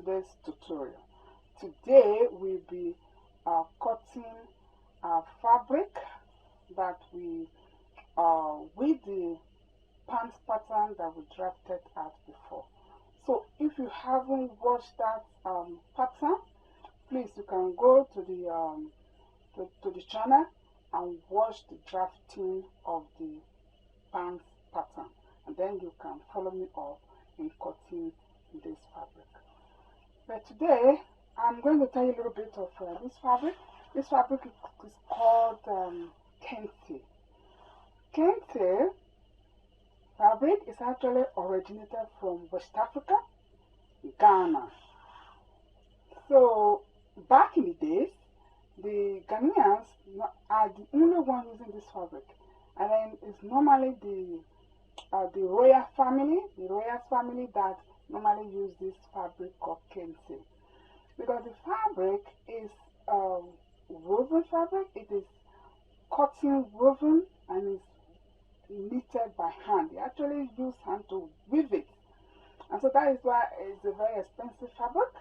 today's tutorial. Today we'll be cutting our fabric that we with the pants pattern that we drafted out before. So if you haven't watched that pattern, please you can go to the channel and watch the drafting of the pants pattern, and then you can follow me up in cutting this fabric. But today I'm going to tell you a little bit of this fabric. This fabric is called kente. Kente fabric is actually originated from West Africa, Ghana. So back in the days, the Ghanaians are the only one using this fabric, and then it's normally the royal family that normally use this fabric called kente, because the fabric is woven fabric. It is cotton woven and is knitted by hand. They actually use hand to weave it, and so that is why it's a very expensive fabric,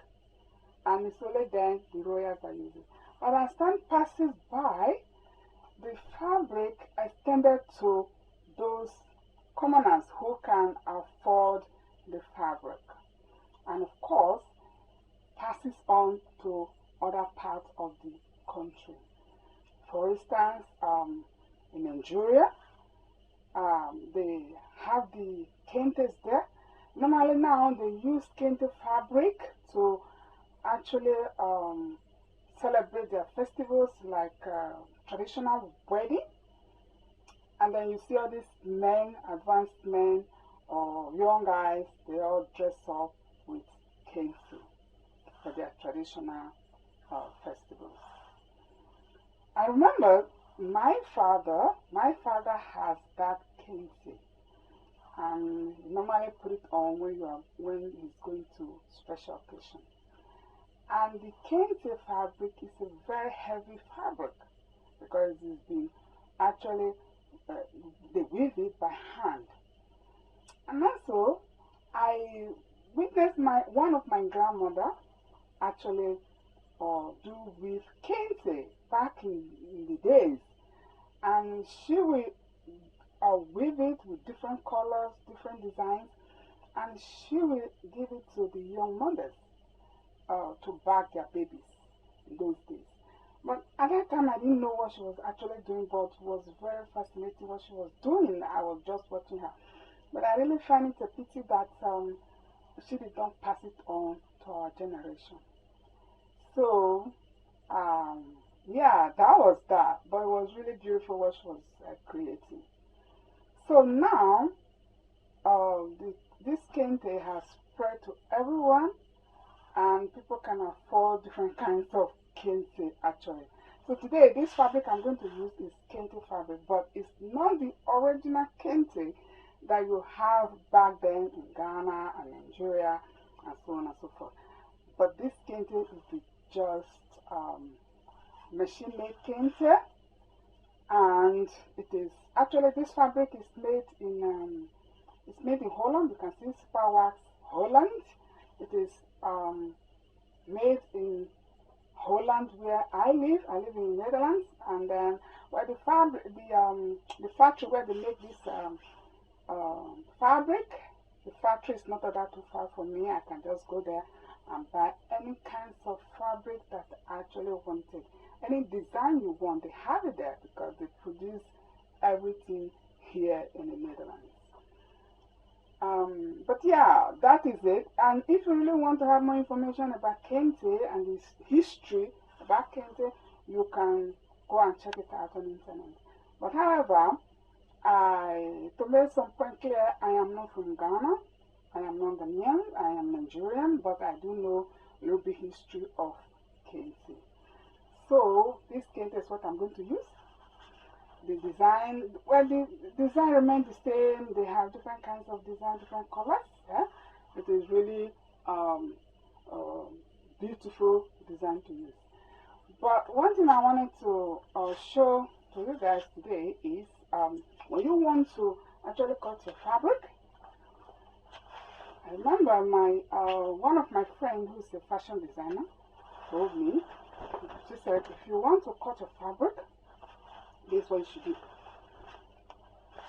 and it's only then the royals are using. But as time passes by, the fabric extended to those commoners who can afford the fabric, and of course passes on to other parts of the country. For instance, in Nigeria, they have the kentes there. Normally now they use kente fabric to actually celebrate their festivals, like traditional wedding. And then you see all these men, advanced men or young guys, they all dress up with kente for their traditional festivals. I remember my father has that kente, and he normally put it on when he's going to special occasion. And the kente fabric is a very heavy fabric because it's been actually they weave it by hand. And also I witnessed one of my grandmother actually do weave kente back in the days, and she will weave it with different colors, different designs, and she will give it to the young mothers to bag their babies in those days. But at that time I didn't know what she was actually doing, but it was very fascinating what she was doing. I was just watching her. But I really find it a pity that she did not pass it on to our generation. So yeah, that was that, but it was really beautiful what she was creating. So now this kente has spread to everyone, and people can afford different kinds of kente actually. So today this fabric I'm going to use is kente fabric, but it's not the original kente that you have back then in Ghana and Nigeria and so on and so forth. But this kente is the just machine-made kente, and it is actually, this fabric is made in Holland. You can see Superwax Holland. It is made in Holland, where I live. I live in the Netherlands, and then where the factory where they make this fabric, the factory is not that too far from me. I can just go there and buy any kinds of fabric that I actually wanted. Any design you want, they have it there, because they produce everything here in the Netherlands. But yeah, that is it. And if you really want to have more information about kente and its history about kente, you can go and check it out on the internet. But however, to make some point clear, I am not from Ghana. I am not Ghanaian. I am Nigerian, but I do know a little bit history of kente. So this kente is what I'm going to use. The design, well, the design remains the same. They have different kinds of design, different colors. Yeah? It is really beautiful design to use. But one thing I wanted to show to you guys today is when you want to actually cut your fabric, I remember my one of my friends who's a fashion designer told me, she said, if you want to cut a fabric, this is what you should do.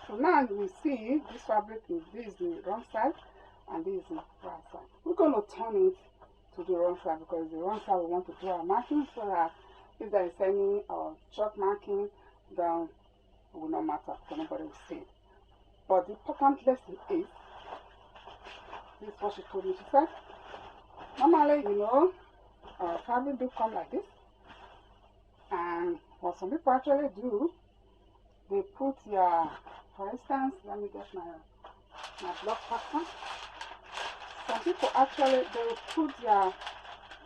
So now we see this fabric, this is the wrong side and this is the right side. We're going to turn it to the wrong side because the wrong side we want to do our marking so that if there is any chalk marking, then it will not matter because nobody will see it. But the important lesson is, this is what she told me. She said, normally, you know, fabric do come like this, and what some people actually do, they put your, for instance, let me get my block pattern. Some people actually, they will put their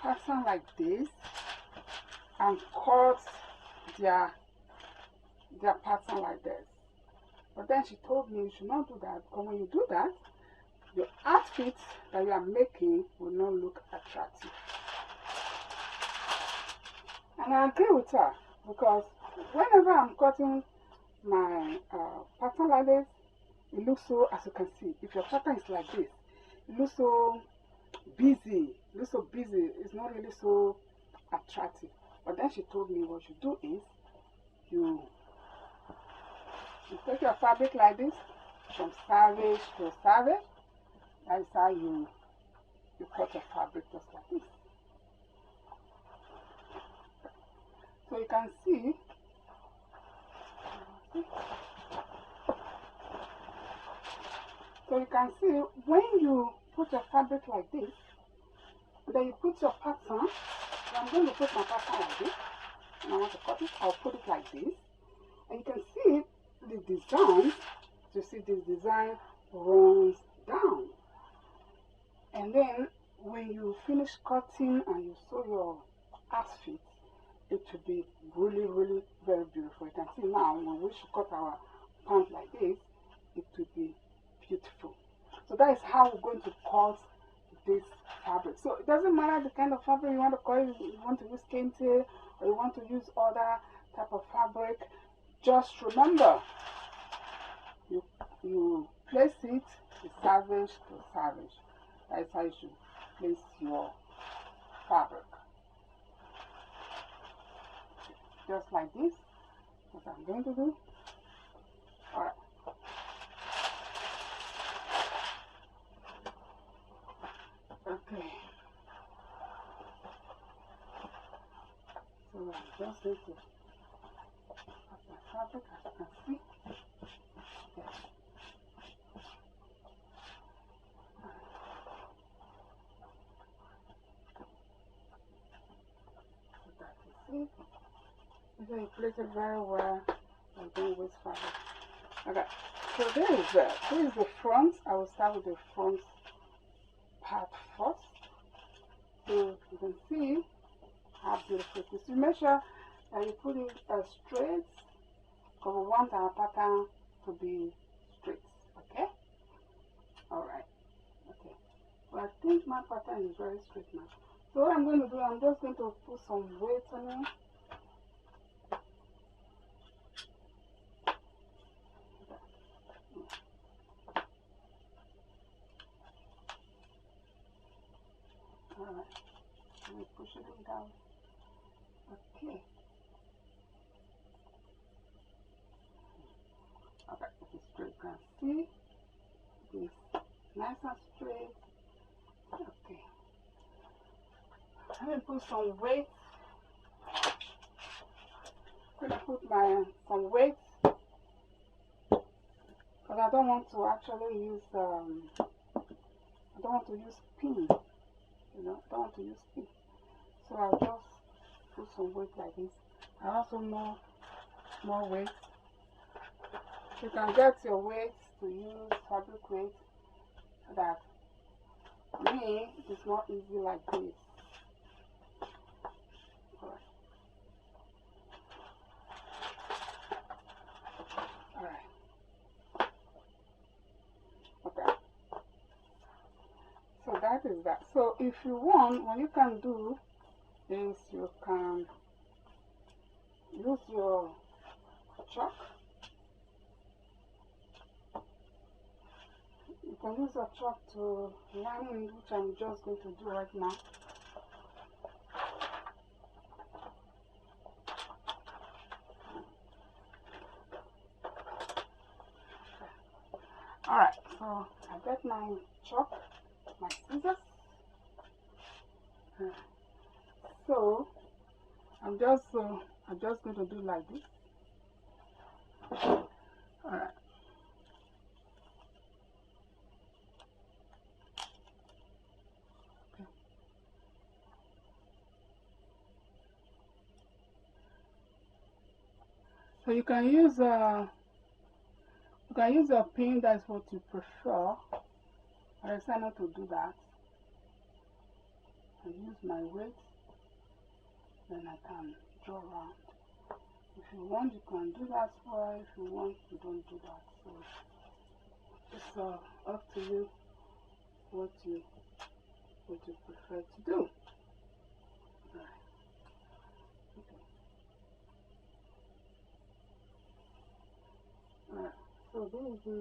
pattern like this and cut their pattern like this. But then she told me you should not do that, because when you do that, your outfit that you are making will not look attractive. And I agree with her, because whenever I'm cutting my pattern like this, it looks so, as you can see, if your pattern is like this, it looks so busy, it's not really so attractive. But then she told me what you do is, you take your fabric like this, from service to service. That is how you cut your fabric just like this. So you can see, when you put your fabric like this, then you put your pattern. So I'm going to put my pattern like this, and I want to cut it. I'll put it like this, and you can see the design. You see this design runs down, and then when you finish cutting and you sew your outfit, it will be really very beautiful. You can see now when we should cut our pant like this, it will be beautiful. So that is how we're going to cut this fabric. So it doesn't matter the kind of fabric you want to cut. You want to use kente or you want to use other type of fabric. Just remember, you place it the service to service. That is how you should place your fabric. Just like this, what I'm going to do. Alright. Okay. So I'm just going to cut my fabric, as you can see. Okay. So that you see. So you place it very well and don't waste fabric. Okay, so this is the front. I will start with the front part first. So you can see how beautiful it is. You make sure that you put it straight, because we want our pattern to be straight. Okay? Alright. Okay. Well, I think my pattern is very straight now. So what I'm going to do, I'm just going to put some weight on it. Alright, let me push it down. Okay. Okay, it is straight. You can see this nice and straight. Okay. Let me put some weight. I'm going to put some weight, because I don't want to actually use I don't want to use pin. You know, don't want to use pin. So I'll just put some weight like this. I also know more weight. You can get your weight to use fabric weight, so that for me it's not easy like this. Alright. Okay. So that is that. So if you want, what you can do is you can use your chalk. You You can use a chalk to line in, which I'm just going to do right now. Alright, so I get my chalk, my scissors. So I'm just going to do like this. Alright. Okay. So you can use a pin. That's what you prefer. I decide not to do that. I use my weight, then I can draw around. If you want, you can do that way. If you want, you don't do that. So it's up to you what you prefer to do. Right. Okay. Alright. So this is the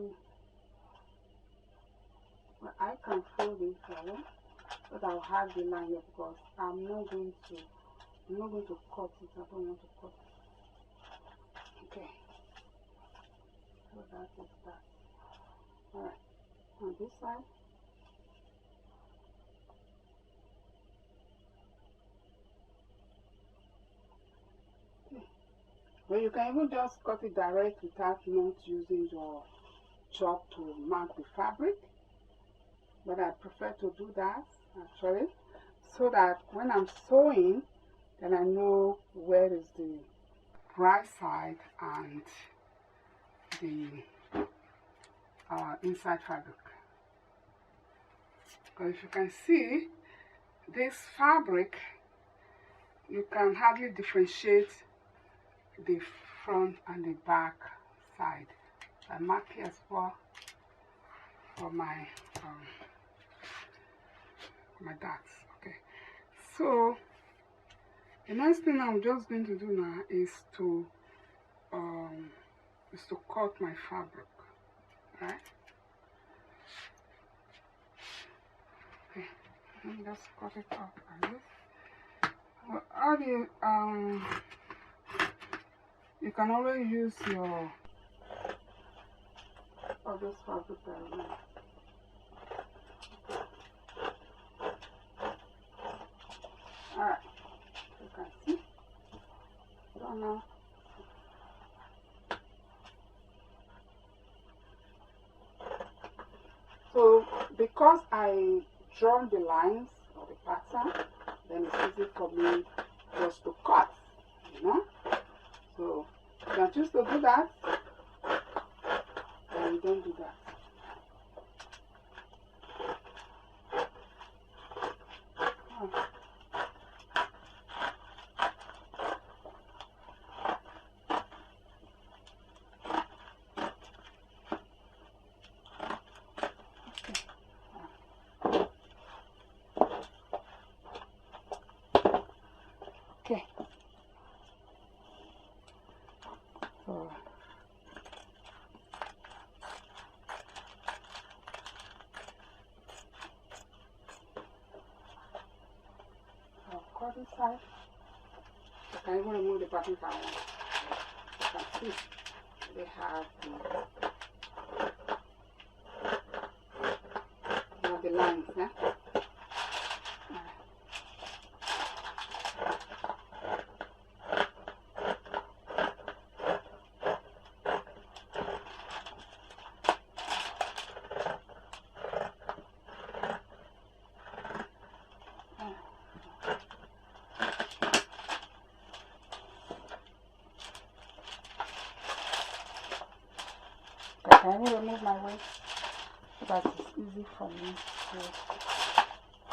well, I can fold it here, but I'll have the line here because I'm not going to cut it. I don't want to cut it. Okay. So that is that. Alright. On this side. Well, you can even just cut it direct without not using your chalk to mark the fabric. But I prefer to do that actually, so that when I'm sewing, then I know where is the right side and the inside fabric. Because if you can see, this fabric, you can hardly differentiate the front and the back side. I mark here as well for my dots. Okay, so the next thing I'm just going to do now is to cut my fabric. Right? Okay, let me just cut it off like this. Well, how do you can always use your other fabric that I made. Alright, you can see. So now, so because I drawn the lines or the pattern, then it's easy for me just to cut, you know. So you can choose to do that, or you don't do that. Okay. So I'll cut this side. I can even remove the pattern if I want. You can see they have the lines, yeah? I will remove my weight so that it's easy for me to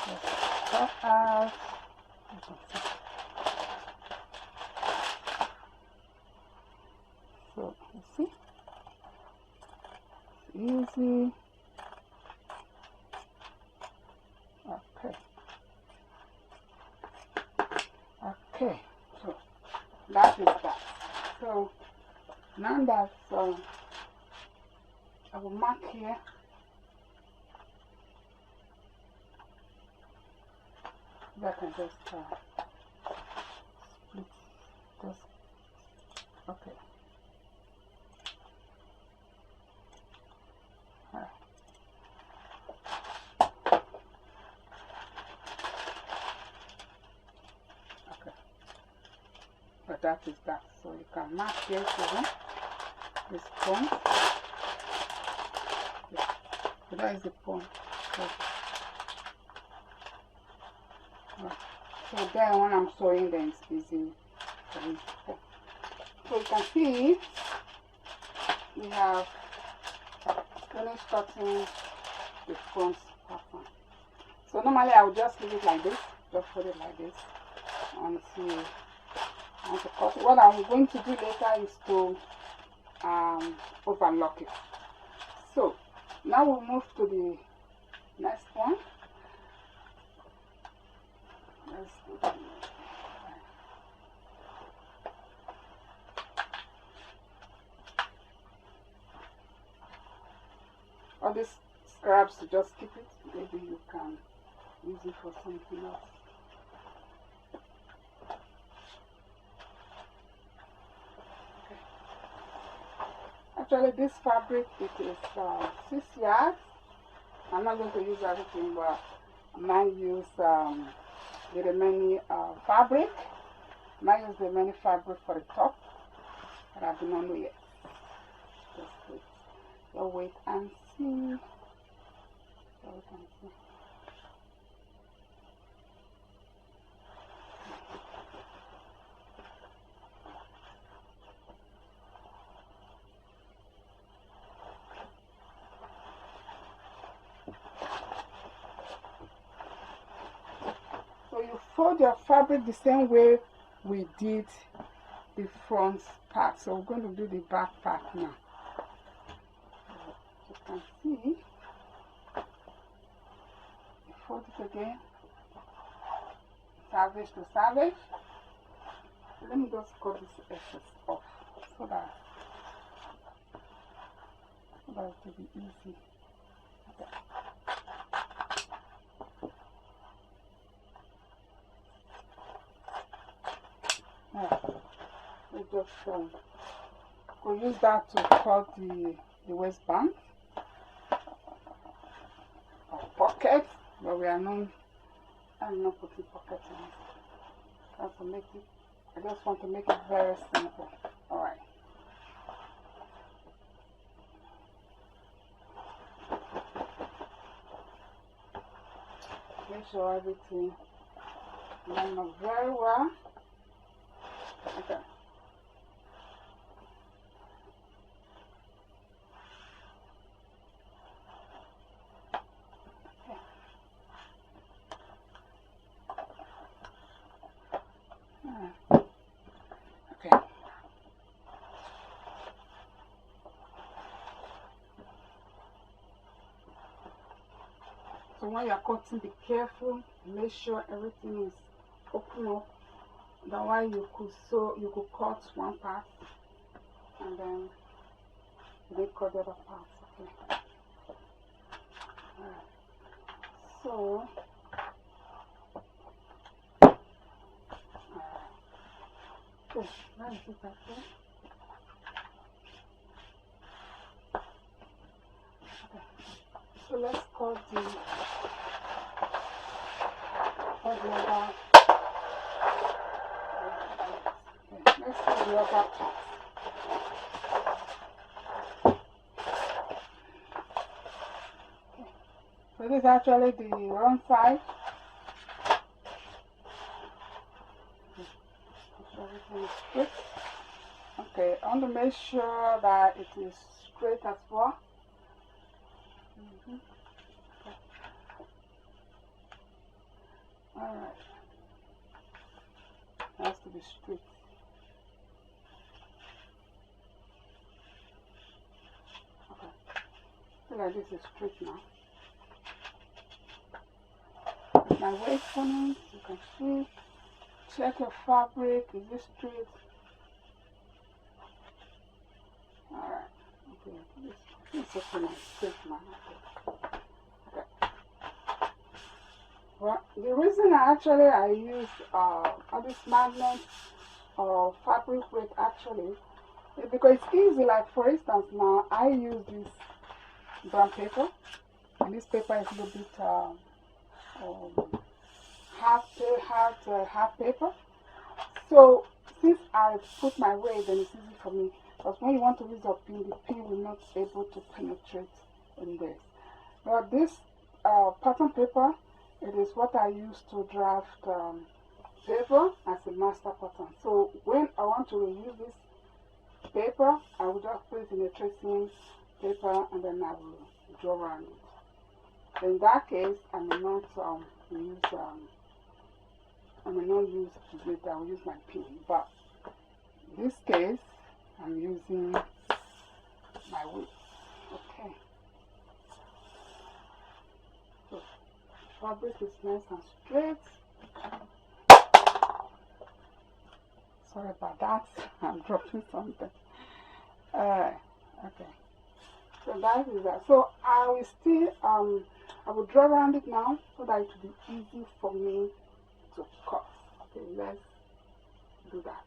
just cut out. So you see, it's easy. Okay. Okay. So that is that. So now that I will mark here I can just split this. Okay. Okay. But that is that. So you can mark here to this point. So that is the point. So then when I'm sewing, then it's easy for me. So you can see we have finished cutting the front pattern. So normally I would just leave it like this, just put it like this until I want to cut it. What I'm going to do later is to overlock it. So now we'll move to the next one. Let's do that. All these scraps, to just keep it. Maybe you can use it for something else. Okay. Actually, this fabric, it is 6 yards. I'm not going to use everything, but I might use the remaining fabric. I might use the remaining fabric for the top, but I do not know yet. Just wait. So wait and see. So we can see. So you fold your fabric the same way we did the front part. So we're going to do the back part now. You can see, you fold it again, salvage to salvage. Let me just cut this excess off so that it will be easy. Okay. We just we'll use that to cut the waistband or pocket, but we are not. I'm not putting pockets in it. That's to make it. I just want to make it very simple. All right. Make sure everything lines up very well. Okay. Okay. So when you're cutting, be careful. Make sure everything is open up. Otherwise, you could cut one part and then they cut the other part. Okay. Alright. So okay, where is it back there? Okay. So let's cut the other. Okay, let's cut the other part. So this is actually the wrong side. Everything is straight. Okay, I want to make sure that it is straight as well. Okay. Alright. It has to be straight. Okay. I feel like this is straight now. My waist on it, you can see. Check your fabric, is it straight? Alright, okay, this is okay now, straight now. Okay. Well, the reason I use all these magnets or fabric weight actually is because it's easy. Like for instance, now I use this brown paper, and this paper is a little bit half paper. So since I put my weight, then it's easy for me. Because when you want to use a pin, the pin will not be able to penetrate in this. But this pattern paper, it is what I use to draft paper as a master pattern. So when I want to reuse this paper, I will just put it in a tracing paper and then I will draw around it. In that case, I may not use it, I will use my pin. But in this case, I'm using my weight. Okay. So fabric is nice and straight. Sorry about that. I'm dropping something. Okay. So that is that. So I will still I will draw around it now so that it will be easy for me to cut. Okay, let's do that.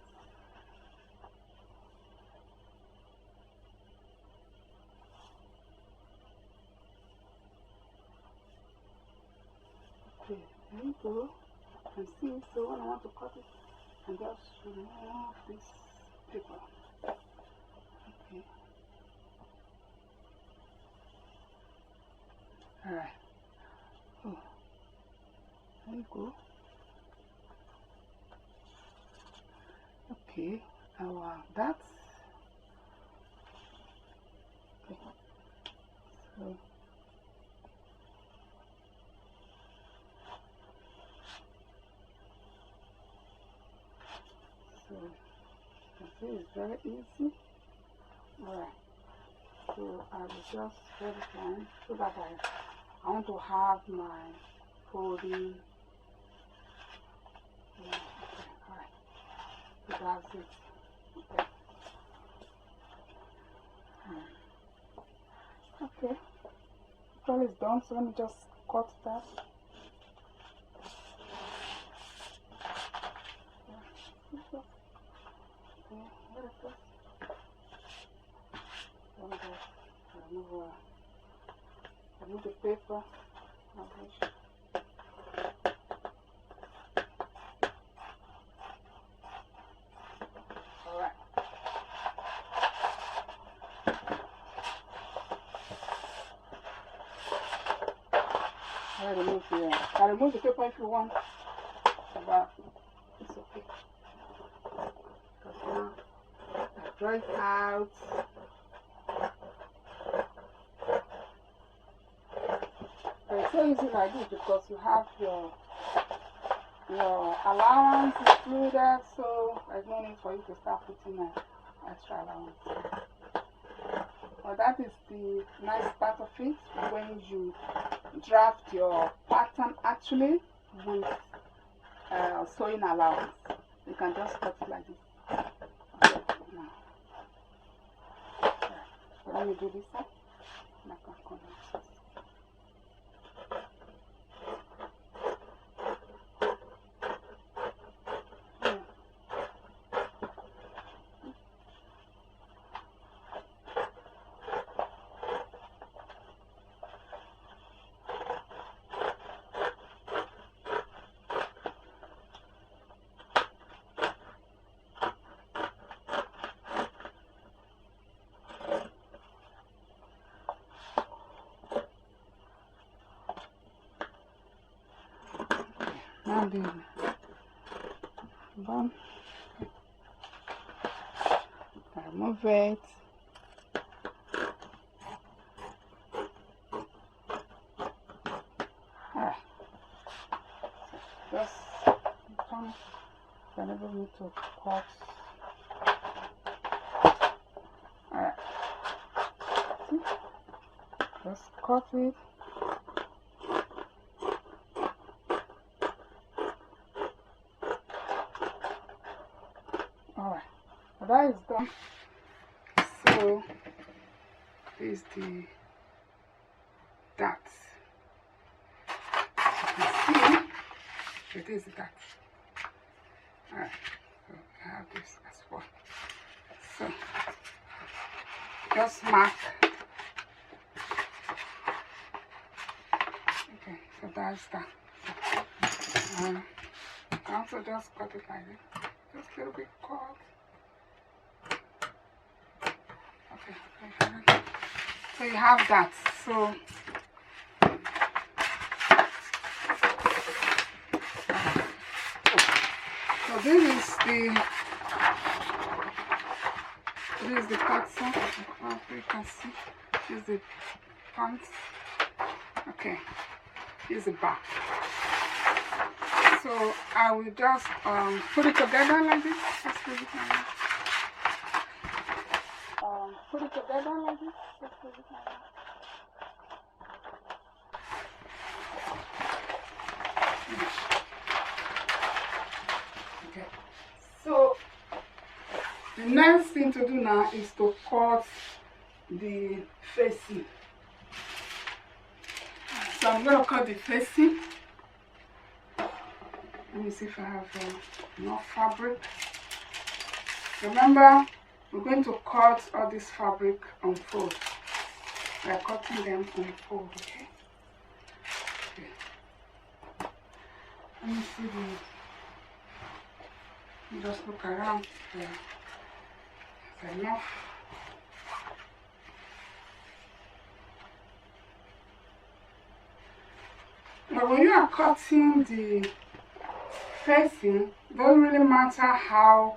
Okay, there you go. You can see. So when I want to cut it, I just remove this paper. Okay. Alright. Oh, there you go. Okay, that's okay. So you can see it's very easy. Alright, so I will just get it on so that I want to have my folding. Yeah, okay, alright. So that's it. Okay. Okay. All is done, so let me just cut that. Remove the paper. Alright. I remove the paper if you want, but it's okay. Because now I draw it out. But it's so easy like this because you have your allowance included, so there's no need for you to start putting an extra allowance. Well, that is the nice part of it when you draft your pattern actually with sewing allowance. You can just cut it like this. Okay, now. So let me do this side. And I can come down. Now the bun, I remove it. Just turn, whenever we need to cut. Alright, just cut it. Alright, so that is done. So this is that. You can see this is that. Alright, so I have this as well. So just mark. Okay, so that's that. You can also just cut it like this. Just a little bit cut. Okay. So you have that. So this is the pattern. You can see this is the pants. Okay, this is the back. So I will just put it together like this. Just put it like this. Put it together like this. Just put it like that. Okay. So the next thing to do now is to cut the facing. So I'm going to cut the facing. Let me see if I have enough fabric. Remember, we're going to cut all this fabric on fold. We are cutting them on fold, okay? Okay. Let me see the. Just look around. That's enough. But when you are cutting the facing, it doesn't really matter how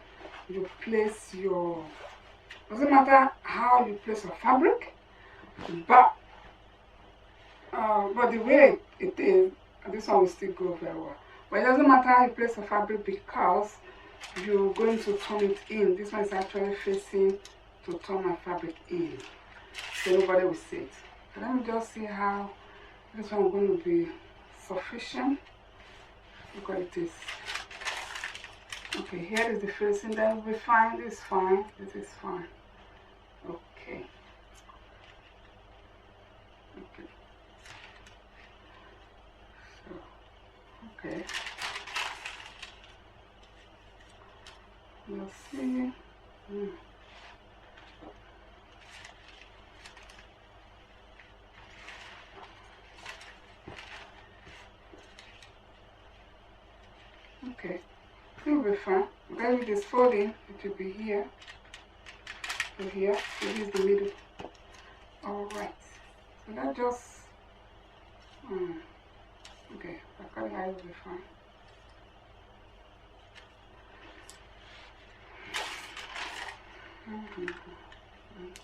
you place your, doesn't matter how you place your fabric, but the way it is, this one will still go very well. But it doesn't matter how you place the fabric because you're going to turn it in. This one is actually facing to turn my fabric in, so nobody will see it. So let me just see how this one is going to be sufficient. Look what it is. Okay, here is the facing. That will be fine. This is fine. This is fine. Okay. Okay. So, okay. Let's see. Okay, it will be fine. When it is folding, it will be here to here. So this is the middle. Alright, so that just okay, I cut it, will be fine.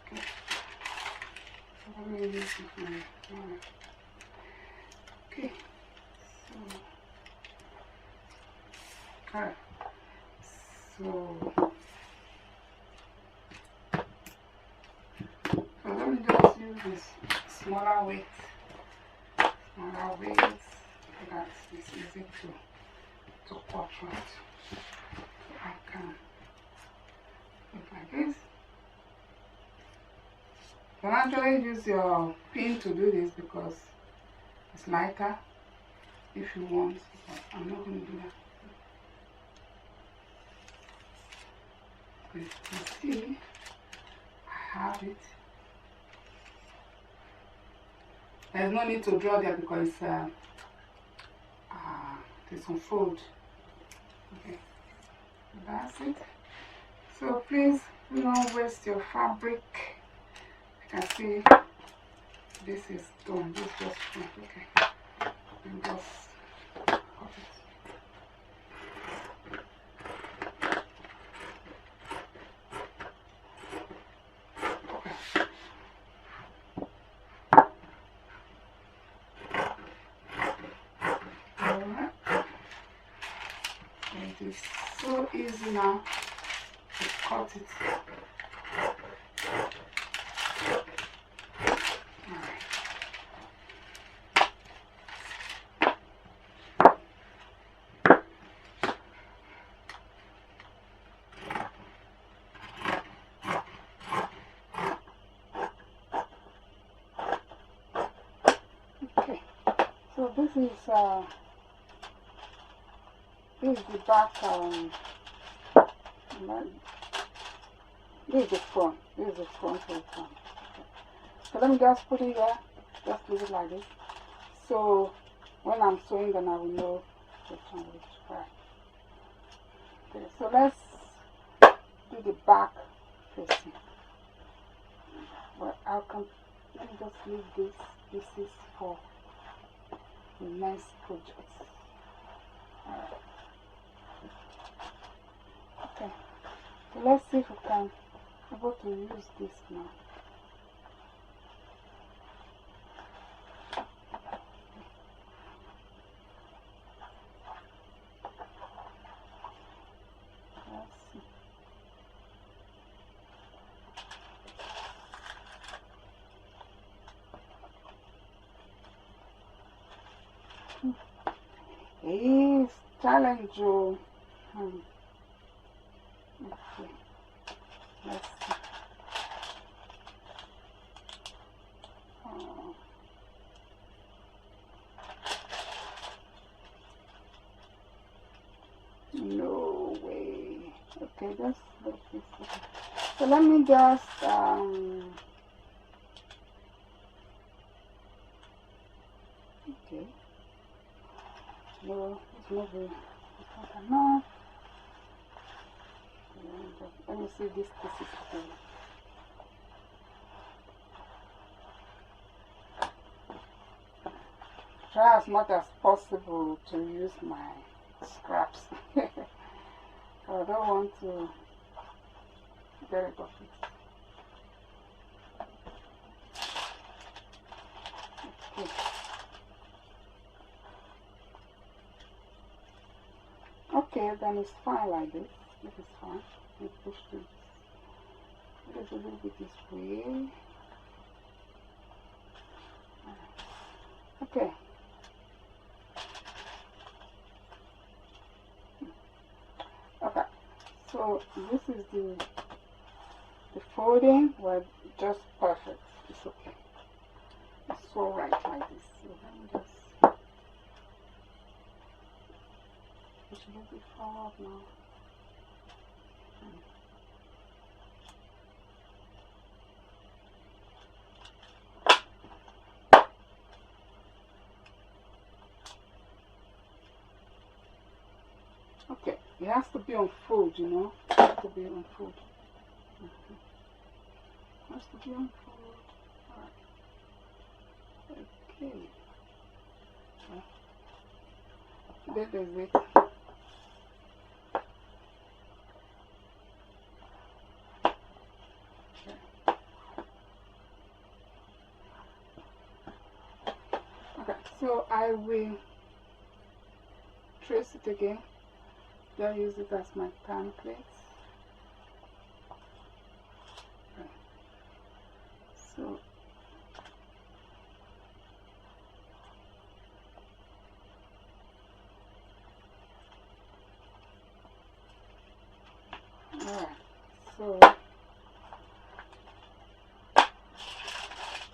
Okay, so let me use this one. Okay, so alright, so let me just use this smaller weight so that it's easy to cut right. So I can put like this. You can actually use your pin to do this because it's lighter if you want, but I'm not going to do that. But you see, I have it. There's no need to draw there because there's some fold. Okay, that's it. So please do not waste your fabric. You can see this is done. This is just front. Okay, and just cut it. It is so easy now to cut it. Alright. Okay, so this is This is the back. This is the front. This is the front of the front. Okay. So let me just put it here. Just leave it like this. So when I'm sewing, then I will know which one which. Right. Okay. So let's do the back facing. Well, let me just leave this pieces for the next project. Alright. Okay. So let's see if we can be able to use this now. It's challenge. Okay, let's see. No way. Okay, just let this. So let me just okay. No, it's not very, it's not enough. Let me see this piece is try as much as possible to use my scraps. I don't want to get rid of it. Okay. Okay, then it's fine like this. This is fine. We push this. It is a little bit this way. Okay. Okay. So this is the folding. Well, just perfect. It's okay. It's so right like this. So let me just push a little bit forward now. Okay, it has to be on fold, you know. It has to be on fold. It has to be on fold. Alright. Okay. This is it. Okay, so I will trace it again. Just use it as my template. Okay. So alright, so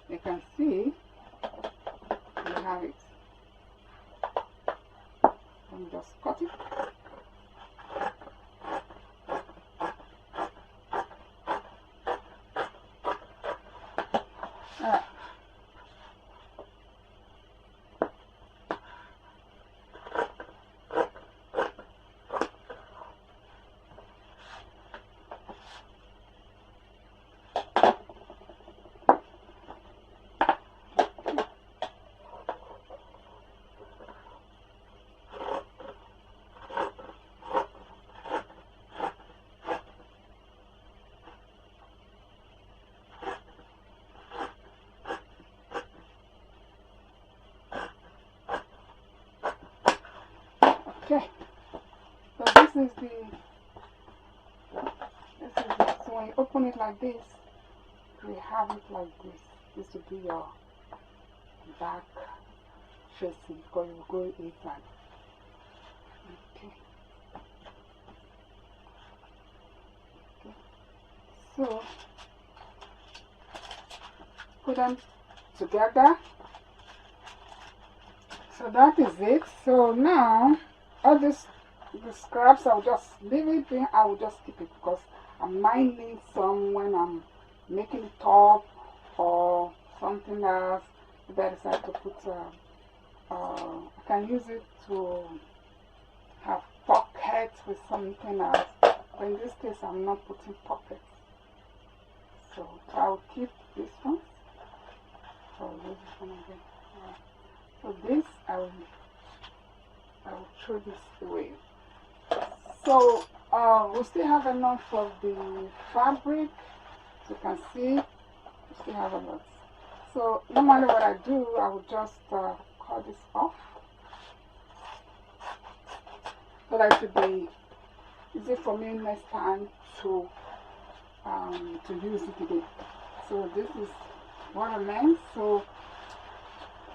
you can see we have it. And just cut it. Alright. Okay, so this is it. So when you open it like this, you have it like this. This will be your back facing because you will go inside. Okay. Okay. So put them together. So that is it. So now all this The scraps, I'll just leave it in. I will just keep it because I might need some when I'm making a top or something else. If I decide to put, I can use it to have pockets with something else. But in this case, I'm not putting pockets. So I'll keep this one. So this is going to be. So this, I will throw this away. So we still have enough of the fabric. As you can see, we still have a lot. So normally what I do, I will just cut this off so that it will be easy for me next time to use it again. So this is what I meant. So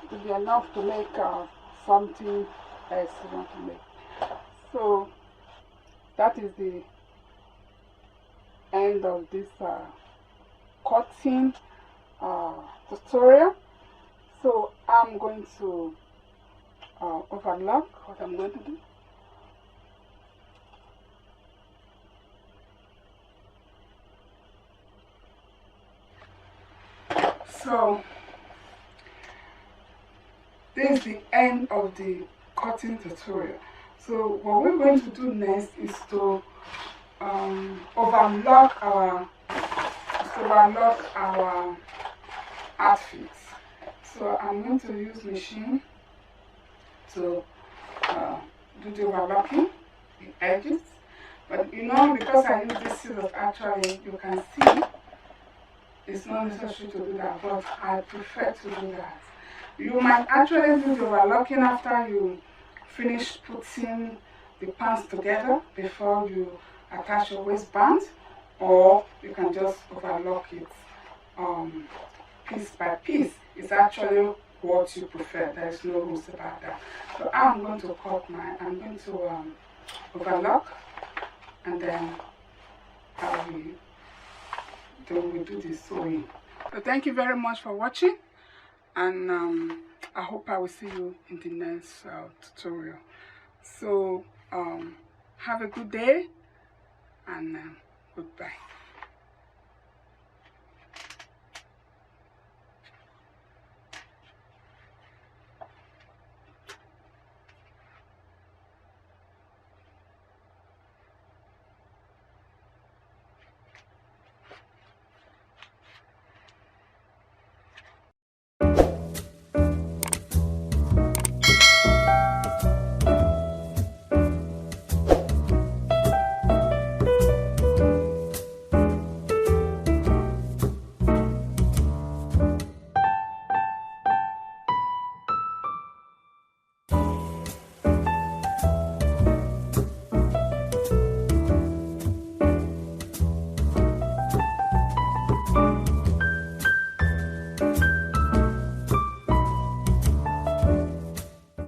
it will be enough to make something else you want to make. So that is the end of this cutting tutorial. So I'm going to overlock what I'm going to do. So this is the end of the cutting tutorial. So what we're going to do next is to overlock our outfits. So I'm going to use machine to do the overlocking, the edges. But you know, because I use this scissors, actually you can see it's not necessary to do that, but I prefer to do that. You might actually do the overlocking after you finish putting the pants together before you attach your waistband, or you can just overlock it piece by piece. It's actually what you prefer. There is no rules about that. So I'm going to overlock, and then we do the sewing. So thank you very much for watching, and I hope I will see you in the next tutorial. So have a good day, and goodbye.